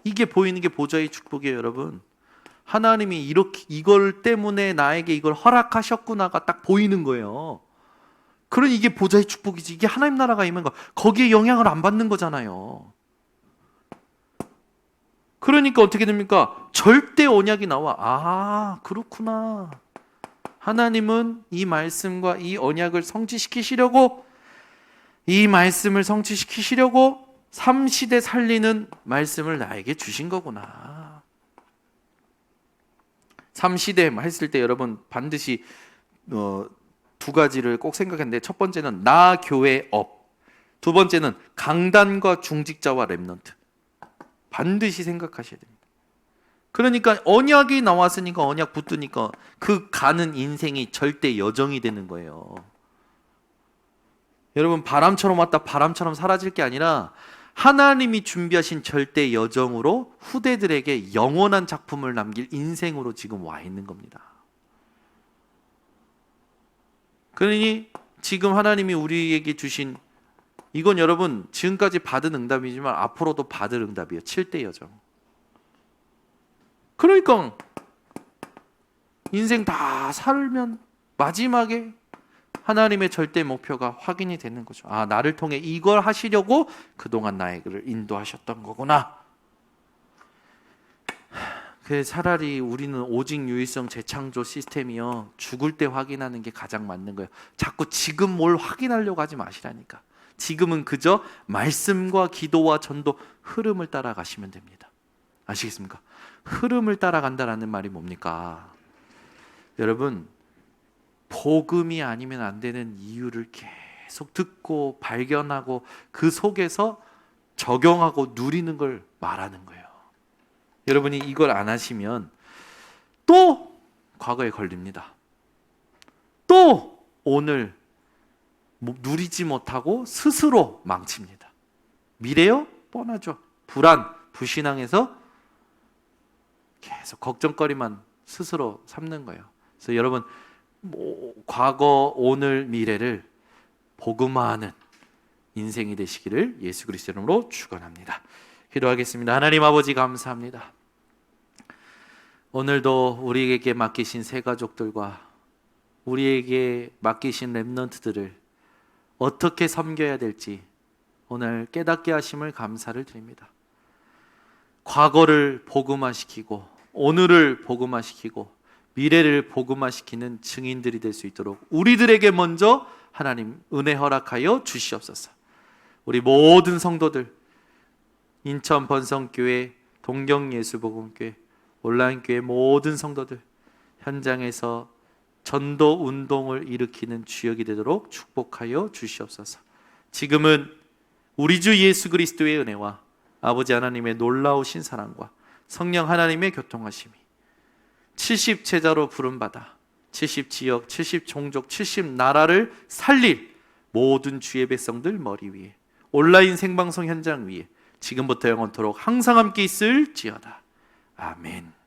이게 보이는 게 보좌의 축복이에요, 여러분. 하나님이 이렇게 이걸 때문에 나에게 이걸 허락하셨구나가 딱 보이는 거예요. 그러니 이게 보좌의 축복이지. 이게 하나님 나라가 임한 거. 거기에 영향을 안 받는 거잖아요. 그러니까 어떻게 됩니까? 절대 언약이 나와. 아, 그렇구나. 하나님은 이 말씀과 이 언약을 성취시키시려고, 이 말씀을 성취시키시려고 삼시대 살리는 말씀을 나에게 주신 거구나. 삼시대 했을 때 여러분 반드시 두 가지를 꼭 생각했는데, 첫 번째는 나 교회 업, 두 번째는 강단과 중직자와 렘넌트. 반드시 생각하셔야 됩니다. 그러니까 언약이 나왔으니까, 언약 붙으니까 그 가는 인생이 절대 여정이 되는 거예요. 여러분, 바람처럼 왔다 바람처럼 사라질 게 아니라 하나님이 준비하신 절대 여정으로 후대들에게 영원한 작품을 남길 인생으로 지금 와 있는 겁니다. 그러니 지금 하나님이 우리에게 주신 이건 여러분 지금까지 받은 응답이지만 앞으로도 받을 응답이에요. 7대 여정. 그러니까 인생 다 살면 마지막에 하나님의 절대 목표가 확인이 되는 거죠. 아, 나를 통해 이걸 하시려고 그동안 나에게 인도하셨던 거구나. 차라리 우리는 오직 유일성 재창조 시스템이요, 죽을 때 확인하는 게 가장 맞는 거예요. 자꾸 지금 뭘 확인하려고 하지 마시라니까. 지금은 그저 말씀과 기도와 전도 흐름을 따라가시면 됩니다. 아시겠습니까? 흐름을 따라간다라는 말이 뭡니까? 여러분, 복음이 아니면 안 되는 이유를 계속 듣고 발견하고 그 속에서 적용하고 누리는 걸 말하는 거예요. 여러분이 이걸 안 하시면 또 과거에 걸립니다. 또 오늘 누리지 못하고 스스로 망칩니다. 미래요? 뻔하죠. 불안, 불신앙에서 계속 걱정거리만 스스로 삼는 거예요. 그래서 여러분, 과거, 오늘, 미래를 복음화하는 인생이 되시기를 예수 그리스도 이름으로 축원합니다. 기도하겠습니다. 하나님 아버지 감사합니다. 오늘도 우리에게 맡기신 새 가족들과 우리에게 맡기신 렘넌트들을 어떻게 섬겨야 될지 오늘 깨닫게 하심을 감사를 드립니다. 과거를 복음화시키고 오늘을 복음화시키고 미래를 복음화시키는 증인들이 될 수 있도록 우리들에게 먼저 하나님 은혜 허락하여 주시옵소서. 우리 모든 성도들, 인천 번성교회, 동경예수복음교회, 온라인교회 모든 성도들 현장에서 전도 운동을 일으키는 주역이 되도록 축복하여 주시옵소서. 지금은 우리 주 예수 그리스도의 은혜와 아버지 하나님의 놀라우신 사랑과 성령 하나님의 교통하심이 70제자로 부름받아 70지역, 70종족, 70나라를 살릴 모든 주의 백성들 머리 위에 온라인 생방송 현장 위에 지금부터 영원토록 항상 함께 있을지어다. 아멘.